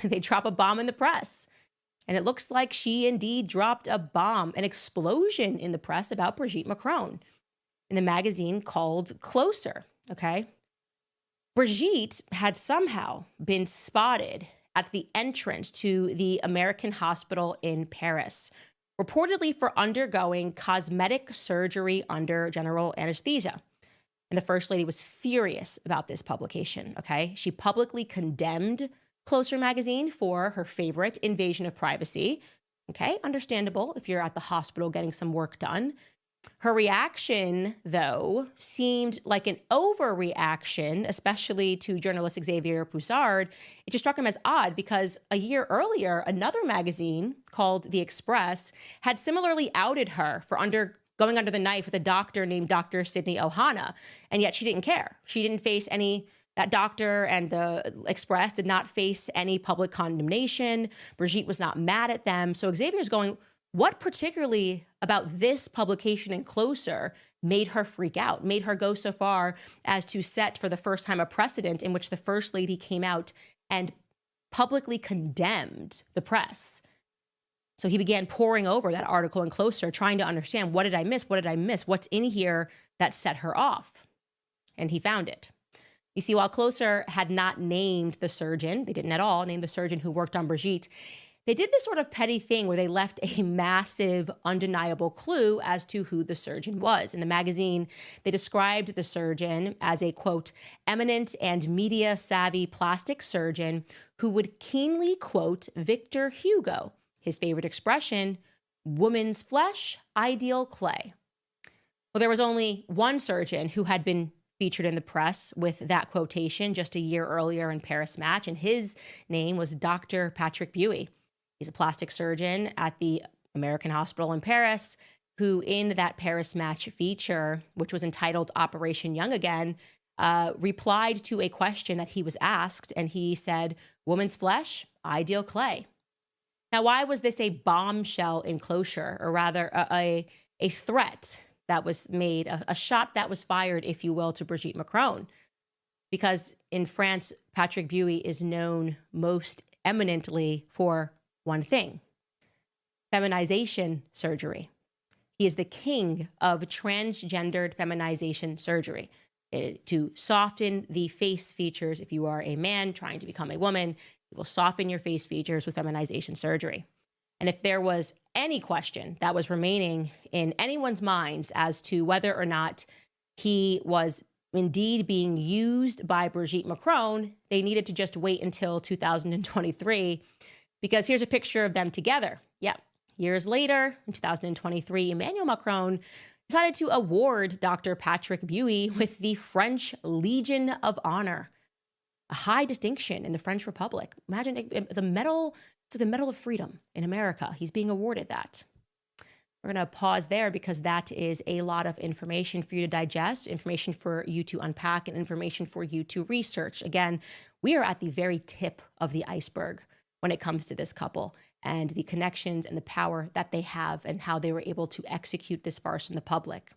they drop a bomb in the press. And it looks like she indeed dropped a bomb, an explosion in the press about Brigitte Macron in the magazine called Closer, okay? Brigitte had somehow been spotted at the entrance to the American hospital in Paris, reportedly for undergoing cosmetic surgery under general anesthesia. And the First Lady was furious about this publication, okay? She publicly condemned Closer magazine for her favorite invasion of privacy. Okay, understandable if you're at the hospital getting some work done. Her reaction, though, seemed like an overreaction, especially to journalist Xavier Poussard. It just struck him as odd because a year earlier, another magazine called The Express had similarly outed her for going under the knife with a doctor named Dr. Sydney Ohana, and yet she didn't care. She didn't face that doctor and the Express did not face any public condemnation. Brigitte was not mad at them. So Xavier's going, what particularly about this publication and Closer made her freak out, made her go so far as to set for the first time a precedent in which the First Lady came out and publicly condemned the press? So he began poring over that article in Closer, trying to understand, what did I miss? What did I miss? What's in here that set her off? And he found it. You see, while Closer had not named the surgeon, they didn't at all name the surgeon who worked on Brigitte, they did this sort of petty thing where they left a massive, undeniable clue as to who the surgeon was. In the magazine, they described the surgeon as a, quote, eminent and media-savvy plastic surgeon who would keenly quote Victor Hugo, his favorite expression, woman's flesh, ideal clay. Well, there was only one surgeon who had been featured in the press with that quotation just a year earlier in Paris Match, and his name was Dr. Patrick Buey. He's a plastic surgeon at the American Hospital in Paris, who in that Paris Match feature, which was entitled Operation Young Again, replied to a question that he was asked, and he said, woman's flesh, ideal clay. Now, why was this a bombshell in Closer, or rather a threat that was made, a shot that was fired, if you will, to Brigitte Macron? Because in France, Patrick Buey is known most eminently for one thing: feminization surgery. He is the king of transgendered feminization surgery, to soften the face features. If you are a man trying to become a woman, it will soften your face features with feminization surgery. And if there was any question that was remaining in anyone's minds as to whether or not he was indeed being used by Brigitte Macron, they needed to just wait until 2023, because here's a picture of them together. Yeah, years later, in 2023, Emmanuel Macron decided to award Dr. Patrick Buey with the French Legion of Honor, a high distinction in the French Republic. Imagine the medal. It's the Medal of Freedom in America. He's being awarded that. We're going to pause there because that is a lot of information for you to digest, information for you to unpack, and information for you to research. Again, we are at the very tip of the iceberg when it comes to this couple and the connections and the power that they have and how they were able to execute this farce in the public.